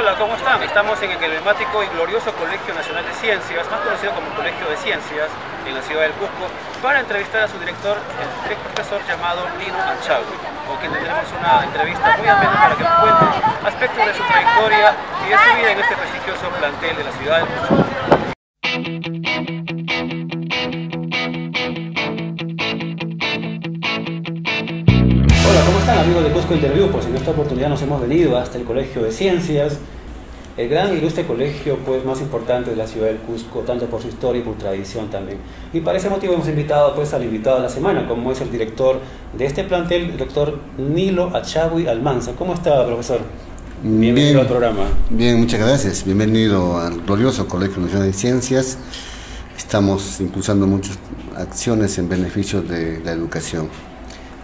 Hola, ¿cómo están? Estamos en el emblemático y glorioso Colegio Nacional de Ciencias, más conocido como Colegio de Ciencias, en la ciudad del Cusco, para entrevistar a su director, el profesor llamado Nilo Achagui, con quien tendremos una entrevista muy amena para que nos cuente aspectos de su trayectoria y de su vida en este prestigioso plantel de la ciudad del Cusco. Hola, ¿cómo están amigos de Cusco Interview? Pues en esta oportunidad nos hemos venido hasta el Colegio de Ciencias, el gran e ilustre colegio pues, más importante de la ciudad del Cusco, tanto por su historia y por tradición también. Y para ese motivo hemos invitado pues, al invitado de la semana, como es el director de este plantel, el doctor Nilo Achagui Almanza. ¿Cómo está, profesor? Bienvenido al programa. Bien, muchas gracias. Bienvenido al glorioso Colegio Nacional de Ciencias. Estamos impulsando muchas acciones en beneficio de la educación.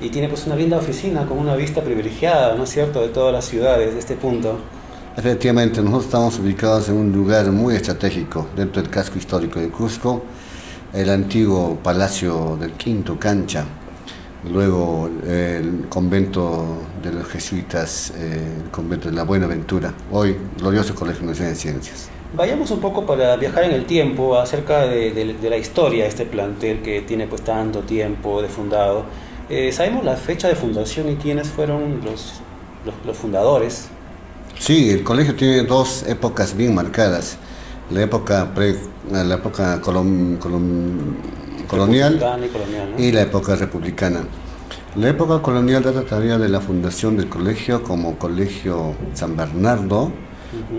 Y tiene pues una linda oficina con una vista privilegiada, ¿no es cierto?, de todas las ciudades de este punto. Efectivamente, nosotros estamos ubicados en un lugar muy estratégico dentro del casco histórico de Cusco, el antiguo Palacio del Quinto Cancha, luego el convento de los jesuitas, el convento de la Buenaventura, hoy glorioso Colegio Nacional de Ciencias. Vayamos un poco para viajar en el tiempo acerca de la historia de este plantel que tiene pues tanto tiempo de fundado. ¿Sabemos la fecha de fundación y quiénes fueron los fundadores? Sí, el colegio tiene dos épocas bien marcadas, la época colonial ¿no? Y la época republicana. La época colonial data todavía de la fundación del colegio como Colegio San Bernardo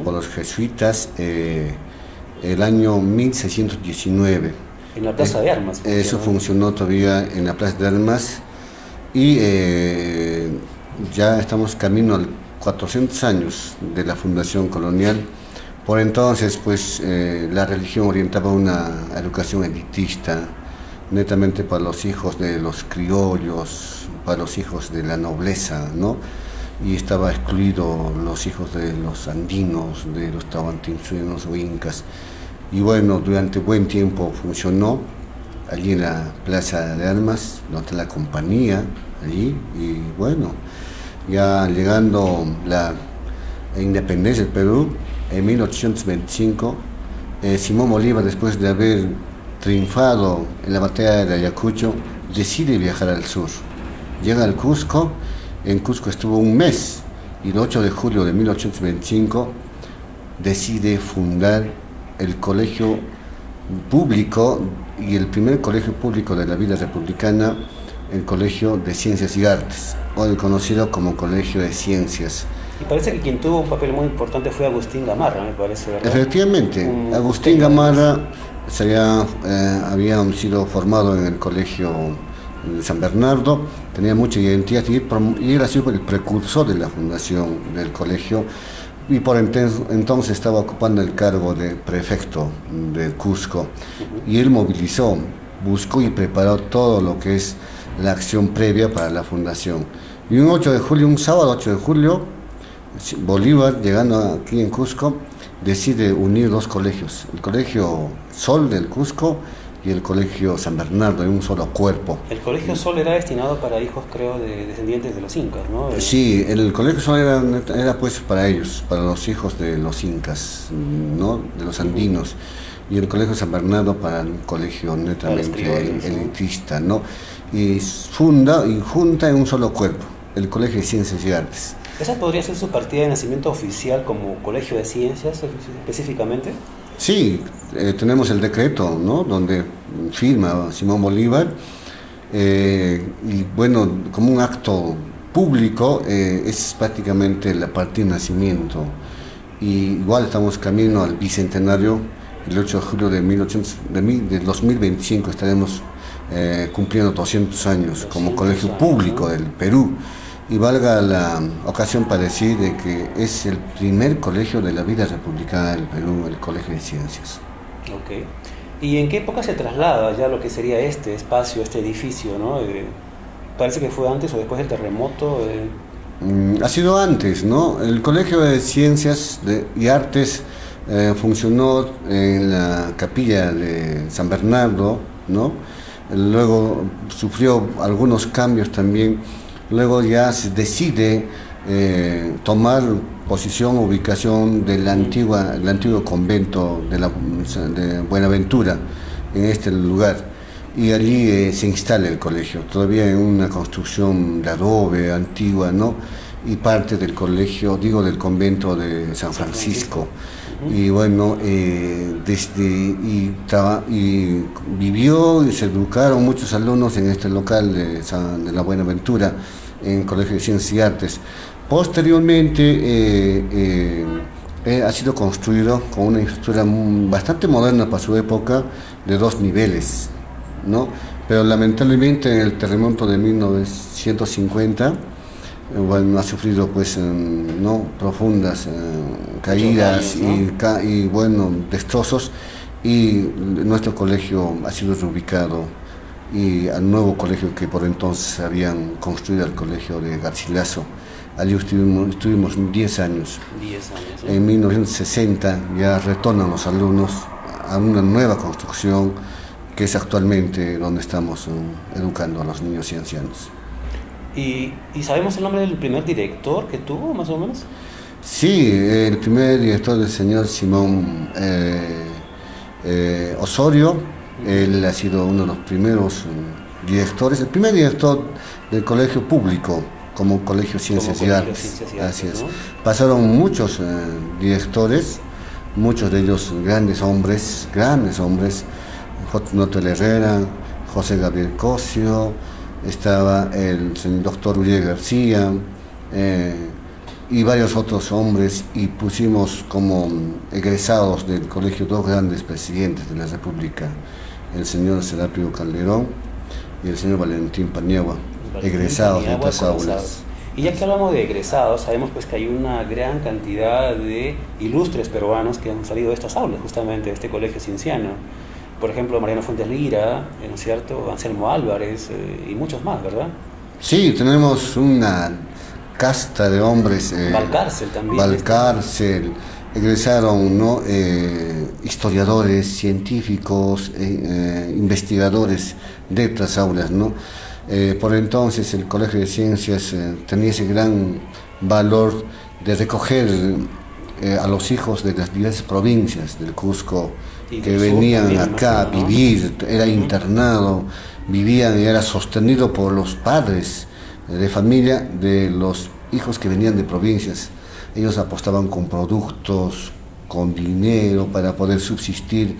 por los jesuitas el año 1619. En la Plaza de Armas. Eso funcionó todavía en la Plaza de Armas y ya estamos camino al 400 años de la fundación colonial. Por entonces, pues, la religión orientaba una educación elitista, netamente para los hijos de los criollos, para los hijos de la nobleza, ¿no? Y estaba excluido los hijos de los andinos, de los tahuantinsueños o incas. Y bueno, durante buen tiempo funcionó allí en la Plaza de Armas, donde la compañía, allí, y bueno, ya llegando la independencia del Perú, en 1825, Simón Bolívar, después de haber triunfado en la batalla de Ayacucho, decide viajar al sur. Llega al Cusco, en Cusco estuvo un mes, y el 8 de julio de 1825 decide fundar el colegio público y el primer colegio público de la vida republicana, el Colegio de Ciencias y Artes, hoy conocido como Colegio de Ciencias. Y parece que quien tuvo un papel muy importante fue Agustín Gamarra, me parece, ¿verdad? Efectivamente, Agustín Gamarra había sido formado en el Colegio de San Bernardo, tenía mucha identidad y él ha sido el precursor de la fundación del colegio. Y por entonces estaba ocupando el cargo de prefecto de Cusco. Y él movilizó, buscó y preparó todo lo que es la acción previa para la fundación. Y un sábado 8 de julio, Bolívar, llegando aquí en Cusco, decide unir dos colegios, el Colegio Sol del Cusco y el Colegio San Bernardo, en un solo cuerpo. El Colegio Sol era destinado para hijos, creo, de descendientes de los incas, ¿no? Sí, el Colegio Sol era pues para ellos, para los hijos de los incas, ¿no? De los andinos. Y el Colegio San Bernardo para un colegio netamente elitista, ¿no? Y junta en un solo cuerpo, el Colegio de Ciencias y Artes. ¿Esa podría ser su partida de nacimiento oficial como Colegio de Ciencias específicamente? Sí, tenemos el decreto, ¿no?, donde firma Simón Bolívar, y bueno, como un acto público, es prácticamente la partida de nacimiento. Y igual estamos camino al bicentenario, el 8 de julio de 2025 estaremos cumpliendo 200 años como colegio público del Perú. Y valga la ocasión para decir de que es el primer colegio de la vida republicana del Perú, el Colegio de Ciencias. Ok. ¿Y en qué época se traslada ya lo que sería este espacio, este edificio, ¿no? Parece que fue antes o después del terremoto. Ha sido antes, ¿no? El Colegio de Ciencias y Artes funcionó en la capilla de San Bernardo, ¿no? Luego sufrió algunos cambios también. Luego ya se decide tomar posición, ubicación del antiguo convento de Buenaventura, en este lugar, y allí se instala el colegio, todavía en una construcción de adobe antigua, ¿no? Y parte del colegio, digo, del convento de San Francisco. Y bueno, vivió y se educaron muchos alumnos en este local de la Buenaventura, en el Colegio de Ciencias y Artes. Posteriormente ha sido construido con una infraestructura bastante moderna para su época, de 2 niveles, ¿no? Pero lamentablemente en el terremoto de 1950, bueno, ha sufrido pues no profundas caídas y bueno, destrozos, y nuestro colegio ha sido reubicado, y al nuevo colegio que por entonces habían construido, el colegio de Garcilaso. Allí estuvimos 10 años. 10 años, ¿sí? En 1960 ya retornan los alumnos a una nueva construcción, que es actualmente donde estamos educando a los niños y ancianos. ¿Y sabemos el nombre del primer director que tuvo, más o menos? Sí, el primer director del señor Simón Osorio. Él ha sido uno de los primeros directores, el primer director del colegio público, como Colegio Ciencias y Artes. Así es. ¿No? Pasaron muchos directores, muchos de ellos grandes hombres, Notel Herrera, José Gabriel Cosio, estaba el doctor Uriel García, y varios otros hombres, y pusimos como egresados del colegio 2 grandes presidentes de la República, el señor Serapio Calderón y el señor Valentín Paniagua, egresados de estas aulas. Y ya que hablamos de egresados, sabemos pues que hay una gran cantidad de ilustres peruanos que han salido de estas aulas, justamente de este colegio cienciano. Por ejemplo, Mariano Fuentes Lira, ¿no es cierto? Anselmo Álvarez y muchos más, ¿verdad? Sí, tenemos una casta de hombres. Valcárcel también. Valcárcel, egresaron, ¿no? Historiadores, científicos, investigadores de estas aulas, ¿no? Por entonces el Colegio de Ciencias tenía ese gran valor de recoger a los hijos de las diversas provincias del Cusco, que venían acá a vivir, era internado, vivían y era sostenido por los padres de familia de los hijos que venían de provincias. Ellos apostaban con productos, con dinero para poder subsistir,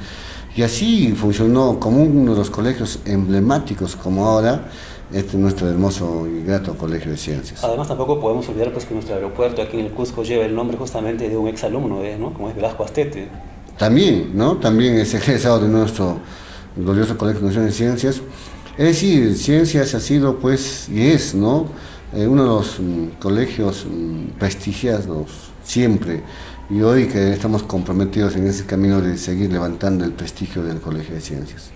y así funcionó como uno de los colegios emblemáticos, como ahora nuestro hermoso y grato Colegio de Ciencias. Además, tampoco podemos olvidar pues que nuestro aeropuerto aquí en el Cusco lleva el nombre justamente de un exalumno, ¿no? Como es Velasco Astete. También, ¿no? También es egresado de nuestro glorioso Colegio Nacional de Ciencias. Es decir, Ciencias ha sido, pues, y es, ¿no? Uno de los colegios prestigiados siempre, y hoy que estamos comprometidos en ese camino de seguir levantando el prestigio del Colegio de Ciencias.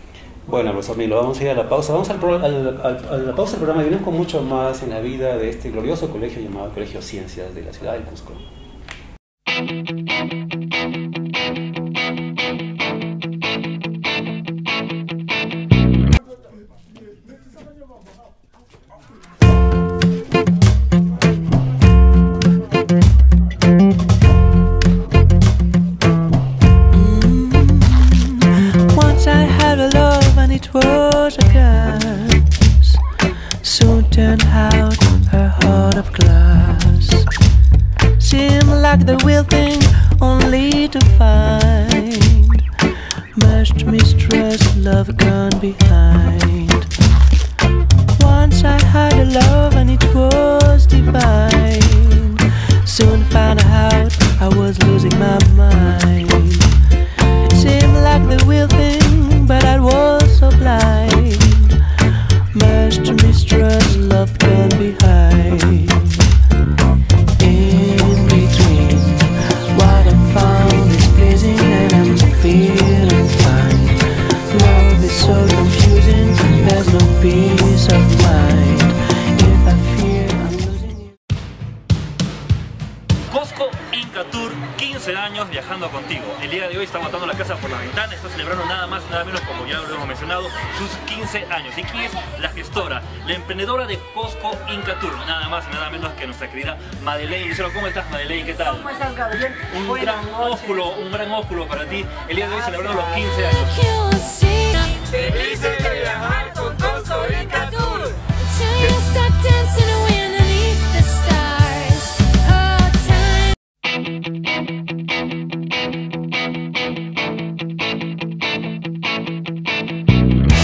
Bueno, profesor Milo, vamos a ir a la pausa. Vamos a la pausa del programa y venimos con mucho más en la vida de este glorioso colegio llamado Colegio Ciencias de la ciudad del Cusco. It was a gas, soon turned out her heart of glass. Seemed like the real thing, only to find much mistrust, love gone behind. Once I had a love and it was divine. Soon found out I was losing my mind. Seemed like the real thing, but I was so blind. Much to mistrust, love gone behind. In between, what I found is pleasing and I'm feeling fine. Love is so confusing, there's no peace of mind. If I fear I'm losing you. Cusco Inca Tour 15 años viajando contigo. El día de hoy está botando la casa por la ventana, está celebrando nada más y nada menos, como ya lo hemos mencionado, sus 15 años. ¿Y quién es la gestora, la emprendedora de Cusco Inca Tour? Nada más y nada menos que nuestra querida Madeleine. Díselo, ¿cómo estás, Madeleine? ¿Qué tal? ¿Cómo estás, Gabriel? Un gran ósculo para ti. El día de hoy celebrando los 15 años. ¡Felices de viajar con Cusco Inca Tour!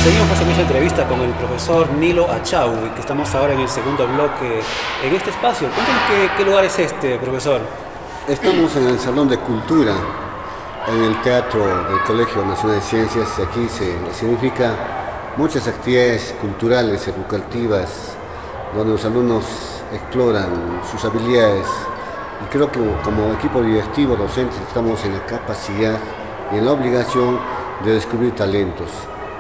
Seguimos con esta entrevista con el profesor Nilo Achawi, que estamos ahora en el segundo bloque en este espacio. Cuéntanos qué lugar es este, profesor. Estamos en el Salón de Cultura, en el Teatro del Colegio Nacional de Ciencias. Aquí se significa muchas actividades culturales, educativas, donde los alumnos exploran sus habilidades. Y creo que como equipo directivo, docentes, estamos en la capacidad y en la obligación de descubrir talentos.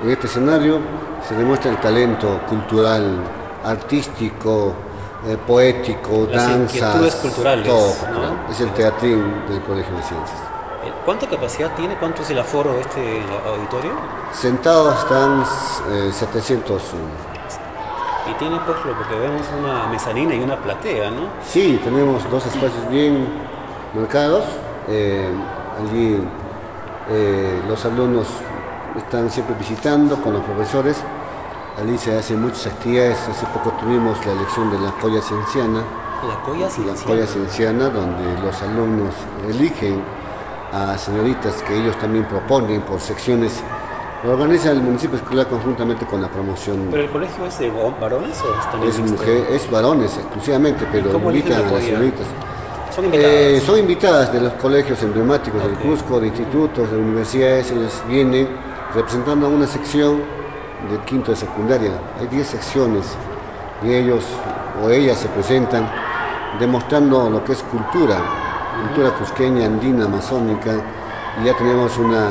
En este escenario se demuestra el talento cultural, artístico, poético, las danzas, inquietudes culturales, todo, ¿no? Es el teatrín del Colegio de Ciencias. ¿Cuánta capacidad tiene? ¿Cuánto es el aforo de este auditorio? Sentados están 701. Y tiene, pues, lo que vemos, una mezanina y una platea, ¿no? Sí, tenemos dos espacios bien marcados. Allí los alumnos están siempre visitando con los profesores. Allí se hacen muchas actividades. Hace poco tuvimos la elección de la Colla Cienciana. La Colla Cienciana. La Colla Cienciana, donde los alumnos eligen a señoritas que ellos también proponen por secciones. Lo organiza el municipio escolar conjuntamente con la promoción. ¿Pero el colegio es de varones o es también es varones exclusivamente, pero invitan a las señoritas. ¿Son invitadas? Son invitadas de los colegios emblemáticos del Cusco, de institutos, de universidades. Ellos vienen representando a una sección del quinto de secundaria. Hay 10 secciones y ellos o ellas se presentan demostrando lo que es cultura cusqueña, andina, amazónica, y ya tenemos una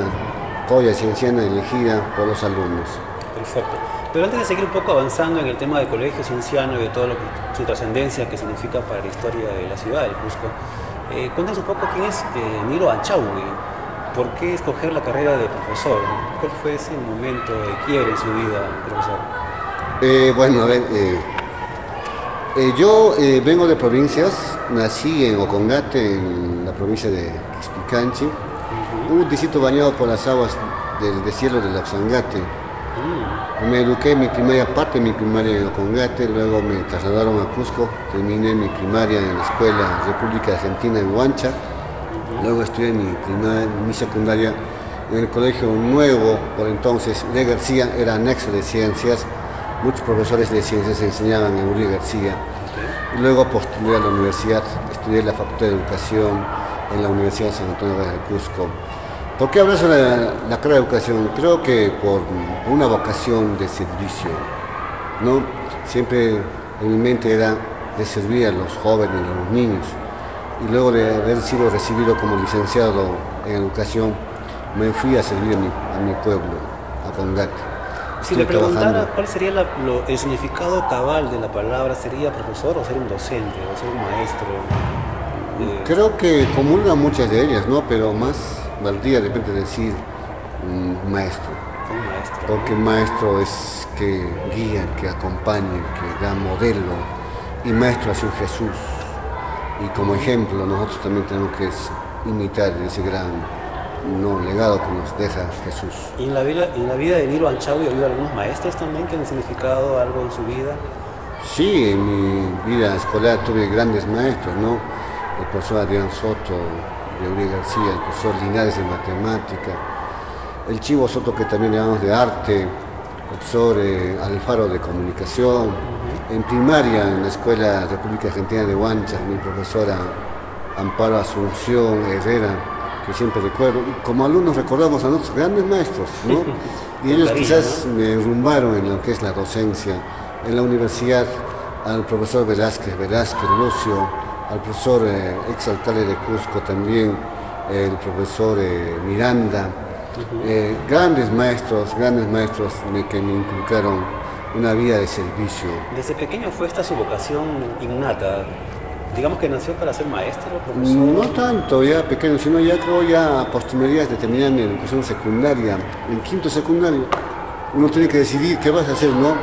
Colla Cienciana elegida por los alumnos. Perfecto. Pero antes de seguir un poco avanzando en el tema del colegio cienciano y de todo lo que su trascendencia que significa para la historia de la ciudad del Cusco, cuéntanos un poco quién es Nilo Achawi. ¿Por qué escoger la carrera de profesor? ¿Cuál fue ese momento de quiebre en su vida, profesor? Bueno, a ver, yo vengo de provincias, nací en Ocongate, en la provincia de Quispicanchi, un distrito bañado por las aguas del deshielo del Oxangate. Me eduqué mi primaria en Ocongate, luego me trasladaron a Cusco, terminé mi primaria en la Escuela República Argentina en Huancha, luego estudié mi secundaria en el Colegio Nuevo, por entonces Uribe García, era anexo de ciencias, muchos profesores de ciencias enseñaban en Uribe García, y luego postulé a la universidad, estudié la Facultad de Educación en la Universidad de San Antonio de Cusco. ¿Por qué abrazo la carrera de educación? Creo que por una vocación de servicio, ¿no? Siempre en mi mente era de servir a los jóvenes, a los niños. Y luego de haber sido recibido como licenciado en educación, me fui a servir a mi pueblo, a Congate. Si le preguntara cuál sería el significado cabal de la palabra, ¿sería profesor o ser un docente o ser un maestro? Creo que comulgan muchas de ellas, ¿no? Pero más valdría de repente decir maestro. Un maestro. Porque maestro es que guía, que acompaña, que da modelo. Y maestro es un Jesús. Y como ejemplo nosotros también tenemos que imitar ese gran legado que nos deja Jesús. ¿Y en la vida de Nilo Achawi ha habido algunos maestros también que han significado algo en su vida? Sí, en mi vida escolar tuve grandes maestros, ¿no? El profesor Adrián Soto de Uribe García, el profesor Linares de matemática, el Chivo Soto que también llamamos de arte, el profesor Alfaro de comunicación. En primaria, en la Escuela República Argentina de Huancha, mi profesora Amparo Asunción Herrera, que siempre recuerdo, y como alumnos recordamos a nuestros grandes maestros, ¿no? Y ellos quizás me enrumbaron en lo que es la docencia. En la universidad, al profesor Velázquez Lucio, al profesor exalcalde de Cusco también, el profesor Miranda, grandes maestros que me inculcaron una vida de servicio. ¿Desde pequeño fue esta su vocación innata? digamos que nació para ser maestro, profesor. No tanto ya pequeño, sino ya creo ya posterioridades de terminar en educación secundaria, en quinto secundario. Uno tiene que decidir qué vas a hacer, ¿no?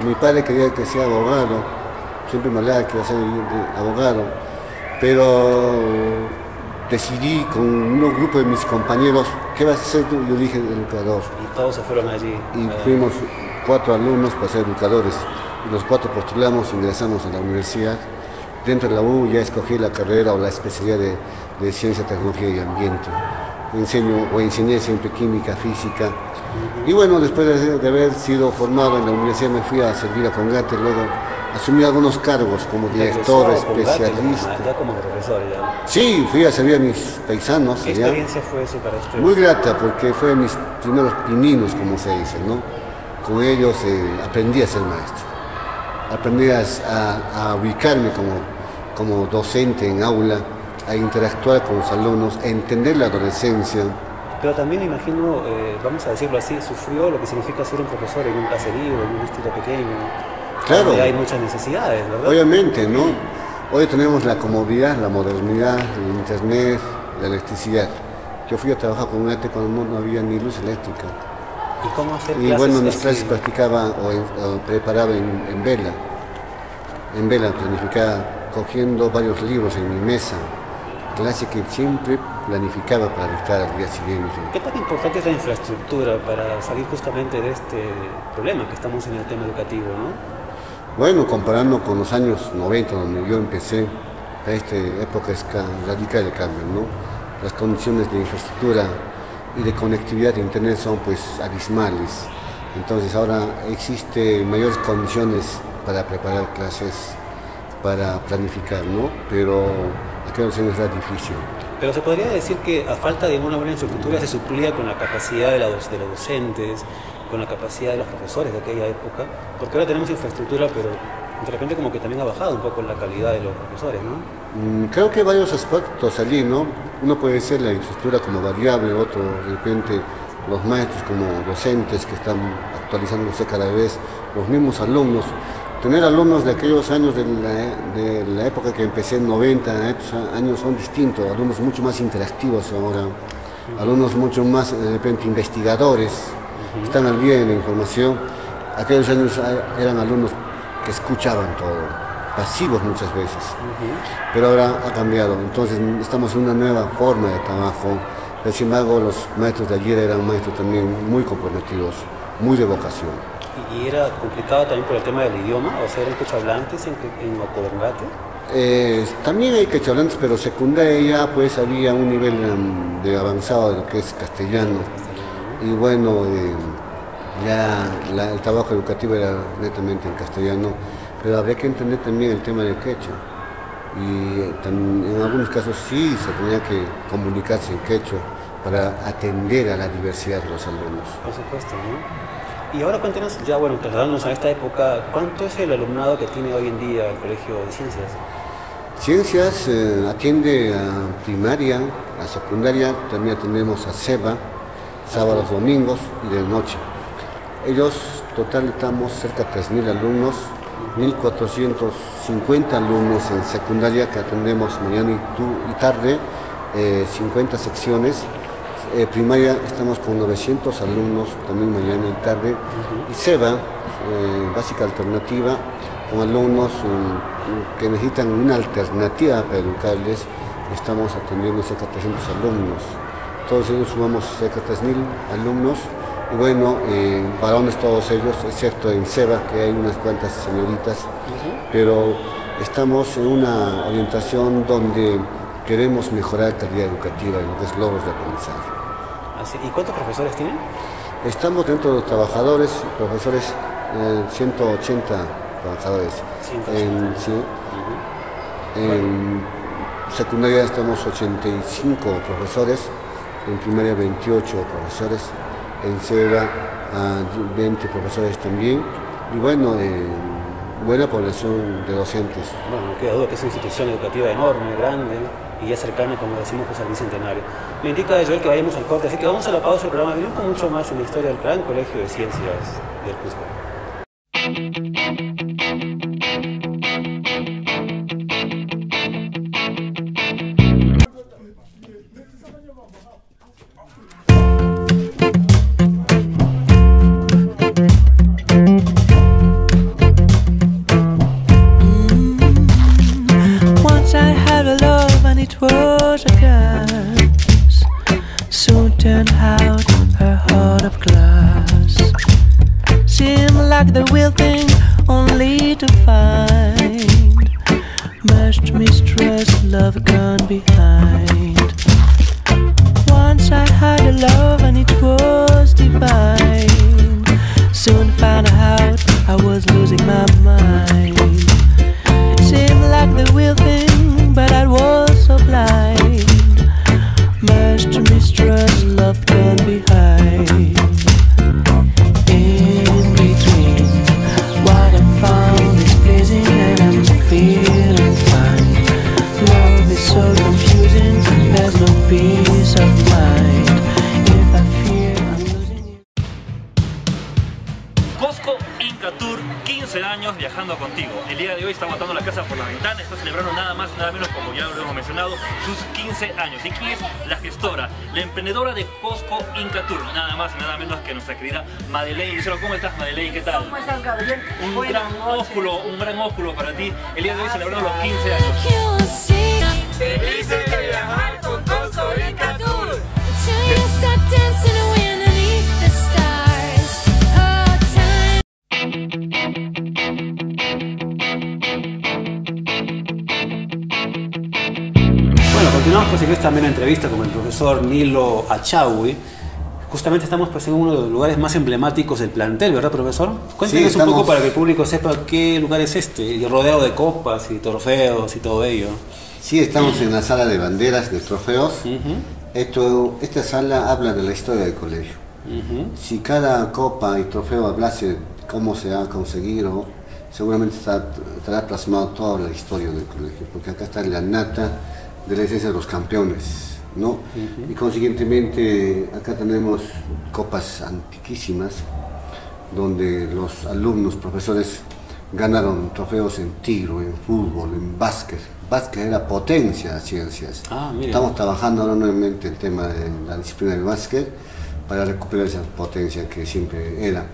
Mi padre quería que sea abogado, siempre me hablaba que iba a ser abogado, pero decidí con un grupo de mis compañeros, ¿qué vas a hacer tú? Yo dije educador. Y todos se fueron allí. Y fuimos 4 alumnos para ser educadores, y los 4 postulamos, ingresamos a la universidad. Dentro de la U ya escogí la carrera o la especialidad de Ciencia, Tecnología y Ambiente. Enseñé siempre química, física. Y bueno, después de haber sido formado en la universidad me fui a servir a Congate, luego asumí algunos cargos como director, especialista. Ya como profesor ya. Sí, fui a servir a mis paisanos. ¿Qué experiencia fue eso para usted? Muy grata, porque fue mis primeros pininos, como se dice, ¿no? Con ellos aprendí a ser maestro. Aprendí a ubicarme como docente en aula, a interactuar con los alumnos, a entender la adolescencia. Pero también imagino, vamos a decirlo así, sufrió lo que significa ser un profesor en un caserío, en un distrito pequeño. Claro. Donde hay muchas necesidades, ¿verdad? Obviamente, ¿no? Hoy tenemos la comodidad, la modernidad, el internet, la electricidad. Yo fui a trabajar con un ATE cuando no había ni luz eléctrica. ¿Y cómo hacer clases? Y bueno, mis clases practicaba o preparaba en vela. En vela planificaba, cogiendo varios libros en mi mesa. Clase que siempre planificaba para dictar al día siguiente. ¿Qué tan importante es la infraestructura para salir justamente de este problema que estamos en el tema educativo, no? Bueno, comparando con los años 90, donde yo empecé, a esta época es radical el cambio, ¿no? Las condiciones de infraestructura y de conectividad de internet son pues abismales. Entonces ahora existen mayores condiciones para preparar clases, para planificar, ¿no? Pero aquellos años era difícil. Pero se podría decir que a falta de una buena infraestructura se suplía con la capacidad de los docentes, con la capacidad de los profesores de aquella época, porque ahora tenemos infraestructura, pero de repente como que también ha bajado un poco la calidad de los profesores, ¿no? Creo que hay varios aspectos allí, ¿no? Uno puede ser la infraestructura como variable, otro de repente los maestros como docentes que están actualizándose cada vez, los mismos alumnos. Tener alumnos de aquellos años de la época que empecé en 90, estos años son distintos, alumnos mucho más interactivos ahora, alumnos mucho más de repente investigadores, están al día de la información. Aquellos años eran alumnos que escuchaban todo, pasivos muchas veces, pero ahora ha cambiado, entonces estamos en una nueva forma de trabajo. Sin embargo, los maestros de ayer eran maestros también muy comprometidos, muy de vocación. ¿Y era complicado también por el tema del idioma? O sea, ¿eran quechohablantes en Ocobongate? También hay quechohablantes, pero secundaria ya pues había un nivel de avanzado de lo que es castellano. Y bueno, ya el trabajo educativo era netamente en castellano, pero habría que entender también el tema del quechua. Y en algunos casos sí se tenía que comunicarse en quechua para atender a la diversidad de los alumnos. Por supuesto, ¿no? Y ahora cuéntenos, ya bueno, trasladándonos a esta época, ¿cuánto es el alumnado que tiene hoy en día el Colegio de Ciencias? Ciencias atiende a primaria, a secundaria, también atendemos a SEBA, sábados, domingos y de noche. Ellos, total, estamos cerca de 3.000 alumnos, 1.450 alumnos en secundaria que atendemos mañana y tarde, 50 secciones. Primaria estamos con 900 alumnos también mañana y tarde. Y SEBA, básica alternativa, con alumnos que necesitan una alternativa para educarles, estamos atendiendo cerca de 300 alumnos. Todos ellos sumamos cerca de 3.000 alumnos. Y bueno, varones todos ellos, excepto en SEBA, que hay unas cuantas señoritas, pero estamos en una orientación donde queremos mejorar la calidad educativa en lo que es logros de aprendizaje. ¿Y cuántos profesores tienen? Estamos dentro de los trabajadores, profesores, 180 trabajadores. 180. En secundaria estamos 85 profesores, en primaria 28 profesores, en SEBA 20 profesores también, y bueno, buena población de docentes. Bueno, no queda duda que es una institución educativa enorme, grande y ya cercana, como decimos, pues, al bicentenario. Me indica Joel que vayamos al corte, así que vamos a la pausa del programa. Venimos con mucho más en la historia del Gran Colegio de Ciencias del Cusco. Once I had a love and it was a curse. Soon turned out her heart of glass. Seemed like the real thing, only to find much mistrust, love gone behind. Once I had a love and it was divine. Soon found out I was losing my mind. Seemed like the real thing, but I was so blind. Much mistrust, love gone behind. In between, what I found is pleasing and I'm feeling fine. Love is so confusing, there's no peace of mind. If I fear I'm losing you. Cusco Inca Tour, 15 años viajando contigo. El día de hoy está botando la casa por la ventana, está celebrando nada más y nada menos, como ya lo hemos mencionado, sus 15 años. ¿Y quién es la gestora, la emprendedora de Cusco Inca Tour? Nada más y nada menos que nuestra querida Madeleine Lucero. ¿Cómo estás, Madeleine? ¿Qué tal? ¿Cómo están, caballero? Un gran ósculo para ti. El día de hoy celebrando los 15 años. Felices de viajar con Cusco Inca Tour. Bueno, continuamos pues en esta amena entrevista con el profesor Nilo Achawi. Justamente estamos pues en uno de los lugares más emblemáticos del plantel, ¿verdad, profesor? Cuéntenos un poco para que el público sepa qué lugar es este, y rodeado de copas y trofeos y todo ello. Sí, estamos en la sala de banderas, de trofeos. Esta sala habla de la historia del colegio. Si cada copa y trofeo hablase cómo se ha conseguido, seguramente estará plasmado toda la historia del colegio, porque acá está la nata de la esencia de los campeones, ¿no? Y consiguientemente acá tenemos copas antiquísimas donde los alumnos, profesores ganaron trofeos en tiro, en fútbol, en básquet. Básquet era potencia de ciencias. Estamos trabajando ahora nuevamente el tema de la disciplina del básquet para recuperar esa potencia que siempre era.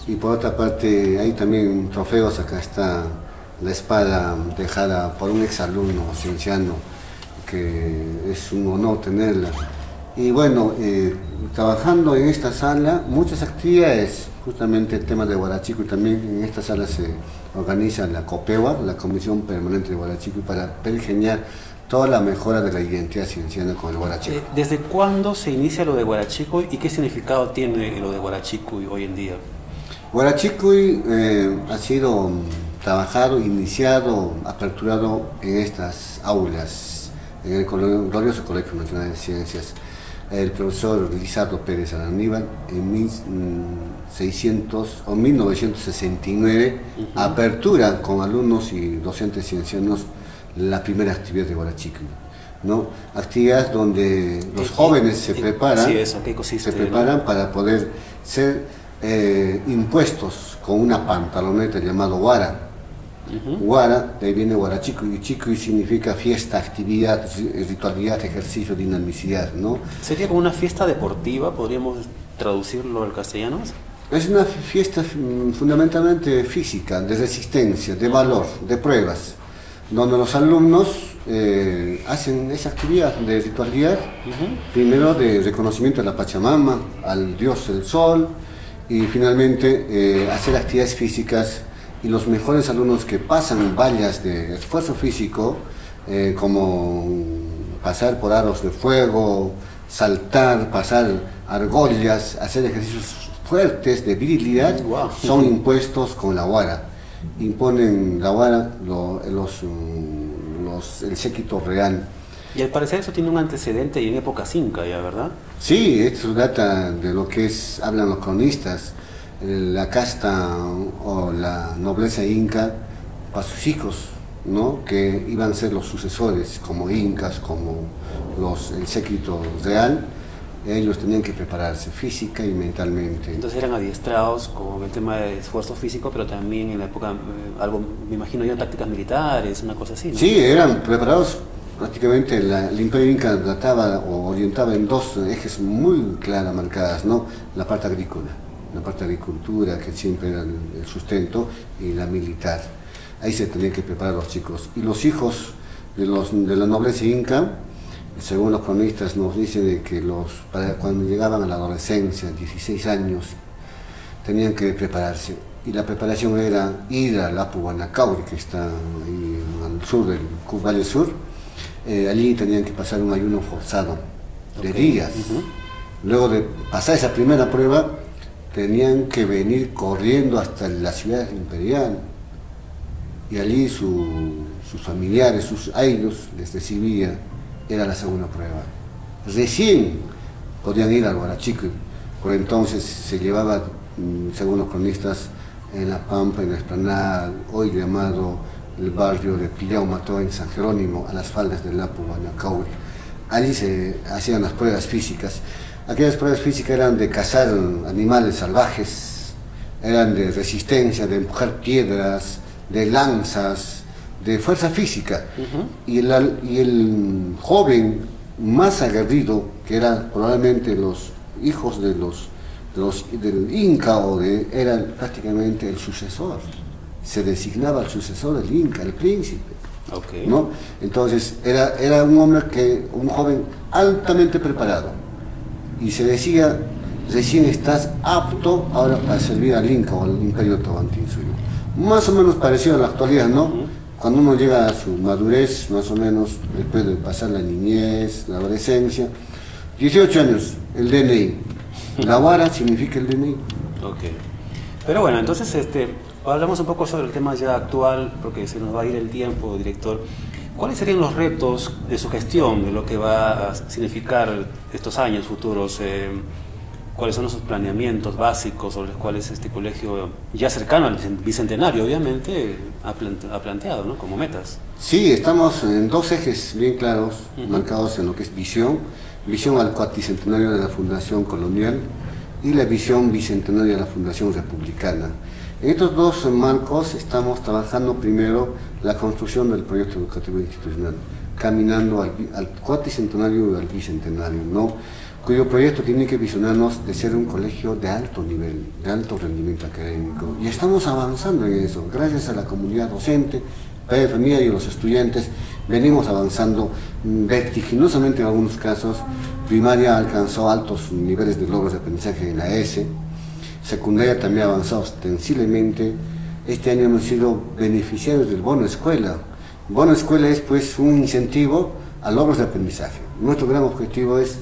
Y por otra parte hay también trofeos. Acá está la espada dejada por un exalumno cienciano, que es un honor tenerla. Y bueno, trabajando en esta sala, muchas actividades, justamente el tema de Huarachico, y también en esta sala se organiza la COPEWA, la Comisión Permanente de Huarachico, para pergeñar toda la mejora de la identidad cienciana con el Huarachico. ¿Desde cuándo se inicia lo de Huarachico y qué significado tiene lo de Huarachico hoy en día? Huarachico ha sido trabajado, iniciado, aperturado en estas aulas, en el glorioso Colegio Nacional de Ciencias. El profesor Lizardo Pérez Araníbal en 1969 apertura con alumnos y docentes ciencianos la primera actividad de Huarachico, ¿no? Actividades donde los jóvenes se preparan, para poder ser impuestos con una pantaloneta llamado Huara. Huara, de ahí viene Huarachico, y Chico significa fiesta, actividad, ritualidad, ejercicio, dinamicidad, ¿no? ¿Sería como una fiesta deportiva? ¿Podríamos traducirlo al castellano? Es una fiesta fundamentalmente física, de resistencia, de valor, de pruebas, donde los alumnos hacen esa actividad de ritualidad, primero de reconocimiento a la Pachamama, al dios del sol, y finalmente hacer actividades físicas. Y los mejores alumnos que pasan vallas de esfuerzo físico, como pasar por aros de fuego, saltar, pasar argollas, hacer ejercicios fuertes de virilidad, son impuestos con la Huara. Imponen la Huara el séquito real. Y al parecer eso tiene un antecedente y en época inca ya, ¿verdad? Sí, esto data de lo que hablan los cronistas. La casta o la nobleza inca para sus hijos, ¿no? Que iban a ser los sucesores como incas, como el séquito real. Ellos tenían que prepararse física y mentalmente. Entonces eran adiestrados con el tema de esfuerzo físico, pero también en la época, algo, me imagino yo, tácticas militares, una cosa así, ¿no? Sí, eran preparados prácticamente el Imperio Inca trataba o orientaba en dos ejes muy claras marcadas, ¿no? La parte agrícola, la parte de agricultura, que siempre era el sustento, y la militar. Ahí se tenían que preparar los chicos. Y los hijos de la nobleza inca, según los cronistas nos dicen de que cuando llegaban a la adolescencia, 16 años, tenían que prepararse. Y la preparación era ir al Apu Guanacauri, que está ahí al sur del Valle Sur. Allí tenían que pasar un ayuno forzado de días. Luego de pasar esa primera prueba, tenían que venir corriendo hasta la ciudad imperial. Y allí sus familiares, sus ailos, les recibía. Era la segunda prueba. Recién podían ir al Huarachique. Por entonces se llevaba, según los cronistas, en La Pampa, en la explanada, hoy llamado el barrio de Pillaumató, en San Jerónimo, a las faldas del Apu Guanacauri. Allí se hacían las pruebas físicas. Aquellas pruebas físicas eran de cazar animales salvajes, eran de resistencia, de empujar piedras, de lanzas, de fuerza física. Y el joven más aguerrido, que eran probablemente los hijos del Inca, era prácticamente el sucesor. Se designaba el sucesor del Inca, el príncipe. ¿No? Entonces era un joven altamente preparado. Y se decía, recién estás apto ahora para servir al Inca o al Imperio Tobantinsuyo. Más o menos parecido a la actualidad, ¿no? Cuando uno llega a su madurez, más o menos, después de pasar la niñez, la adolescencia, 18 años, el DNI. La vara significa el DNI. Pero bueno, entonces hablamos un poco sobre el tema ya actual, porque se nos va a ir el tiempo, director. ¿Cuáles serían los retos de su gestión, de lo que va a significar estos años futuros? ¿Cuáles son esos planeamientos básicos sobre los cuales este colegio, ya cercano al bicentenario, obviamente, ha planteado, ¿no?, como metas? Sí, estamos en dos ejes bien claros, marcados en lo que es visión al cuatricentenario de la Fundación Colonial y la visión bicentenaria de la Fundación Republicana. En estos dos marcos estamos trabajando primero la construcción del proyecto educativo institucional, caminando al cuatricentenario y al bicentenario, ¿no?, cuyo proyecto tiene que visionarnos de ser un colegio de alto nivel, de alto rendimiento académico. Y estamos avanzando en eso, gracias a la comunidad docente, padre de familia y los estudiantes, venimos avanzando vertiginosamente en algunos casos. Primaria alcanzó altos niveles de logros de aprendizaje en la ESE, secundaria también avanzó ostensiblemente. Este año hemos sido beneficiarios del bono escuela. Bono escuela es pues un incentivo a logros de aprendizaje. Nuestro gran objetivo es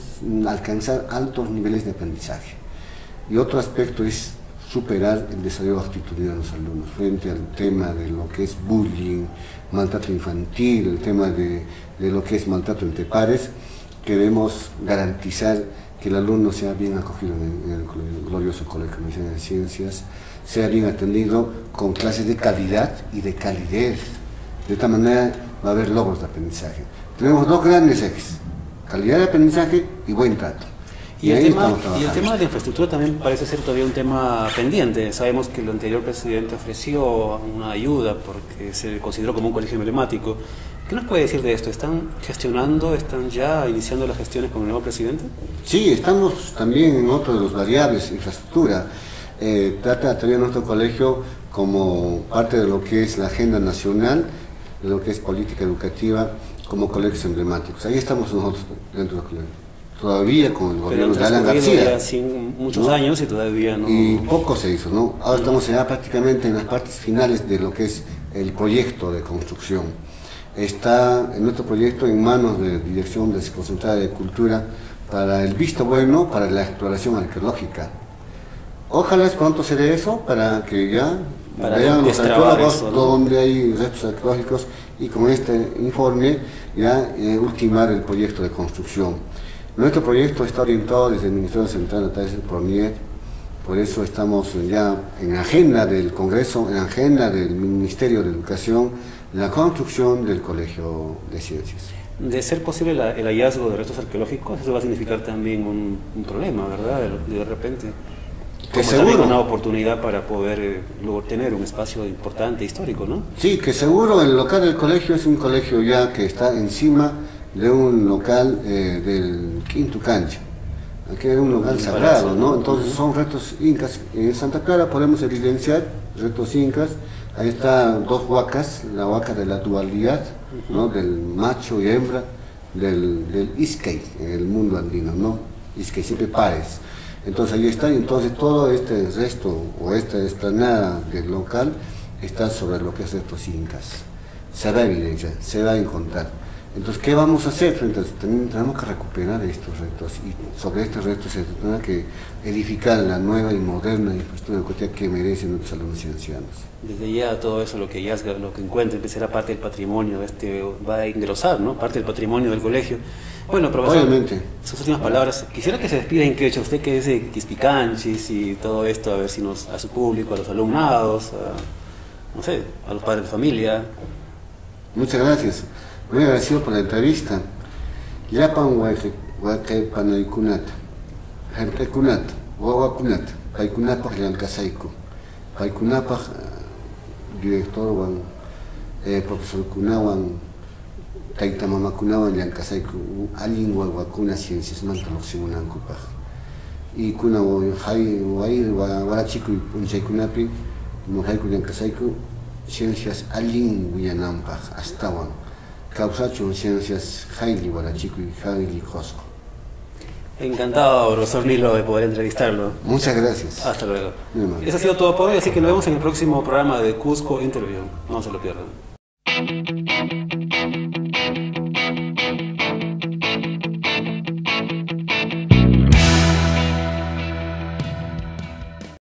alcanzar altos niveles de aprendizaje. Y otro aspecto es superar el desarrollo actitudinal de los alumnos frente al tema de lo que es bullying, maltrato infantil, el tema de lo que es maltrato entre pares. Queremos garantizar que el alumno sea bien acogido en el glorioso Colegio Nacional de Ciencias, sea bien atendido con clases de calidad y de calidez. De esta manera va a haber logros de aprendizaje. Tenemos dos grandes ejes: calidad de aprendizaje y buen trato. Y el tema de la infraestructura también parece ser todavía un tema pendiente. Sabemos que el anterior presidente ofreció una ayuda porque se consideró como un colegio emblemático. ¿Qué nos puede decir de esto? ¿Están gestionando, están ya iniciando las gestiones con el nuevo presidente? Sí, estamos también en otro de los variables, infraestructura. Trata también nuestro colegio como parte de lo que es la agenda nacional, de lo que es política educativa, como colegios emblemáticos. Ahí estamos nosotros dentro del colegio. Todavía con el gobierno de Alan García. Muchos años y todavía no. Y poco se hizo, ¿no? Ahora estamos ya prácticamente en las partes finales de lo que es el proyecto de construcción. Está en nuestro proyecto en manos de Dirección Desconcentrada de Cultura para el visto bueno para la exploración arqueológica. Ojalá pronto se dé eso para que ya vean los arqueólogos donde hay restos arqueológicos y con este informe ya ultimar el proyecto de construcción. Nuestro proyecto está orientado desde el Ministerio Central a través del PRONIET, por eso estamos ya en agenda del Congreso, en agenda del Ministerio de Educación, la construcción del Colegio de Ciencias. De ser posible el hallazgo de restos arqueológicos, eso va a significar también un problema, ¿verdad? De repente. como también una oportunidad para poder luego tener un espacio importante histórico, ¿no? Sí, que seguro el local del colegio es un colegio ya que está encima de un local del Quinto Cancha. Aquí es un local sagrado, ¿no? Entonces son restos incas. En Santa Clara podemos evidenciar restos incas. Ahí están dos huacas, la huaca de la dualidad, ¿no? Del macho y hembra, del Iskay en el mundo andino, ¿no? Iskay, siempre pares. Entonces ahí está, y entonces todo este resto o esta explanada del local está sobre lo que es restos incas. Se da evidencia, se da a encontrar. Entonces, ¿qué vamos a hacer frente a esto? Tenemos que recuperar estos restos y sobre estos restos se tendrá que edificar la nueva y moderna infraestructura educativa que merecen nuestros alumnos y ancianos. Desde ya todo eso, lo que encuentre, que será parte del patrimonio, va a engrosar, ¿no? Parte del patrimonio del colegio. Bueno, profesor, obviamente. Sus últimas palabras. Quisiera que se despida en quechua, usted que es de Quispicanchis y todo esto, a ver si a su público, a los alumnados, no sé, a los padres de familia. Muchas gracias. Muy agradecido por la entrevista. Yapan huaque panaykunata, jemprekunata, wawakunata, paykunapaj llankasayku, paykunapaj director wan, profesor kunawan, taytamamakunawan llankasayku, allin wawakuna ciencias manta luqsimunankupaj. Y kuna warachikuy punchaykunapi, muhayku llankasayku, ciencias allin willananpaj, astawan. Causacho ciencias Hailey Walachico y Hailey Cosco. Encantado, profesor Nilo, de poder entrevistarlo. Muchas gracias. Hasta luego. Eso ha sido todo por hoy, así que nos vemos en el próximo programa de Cusco Interview. No se lo pierdan.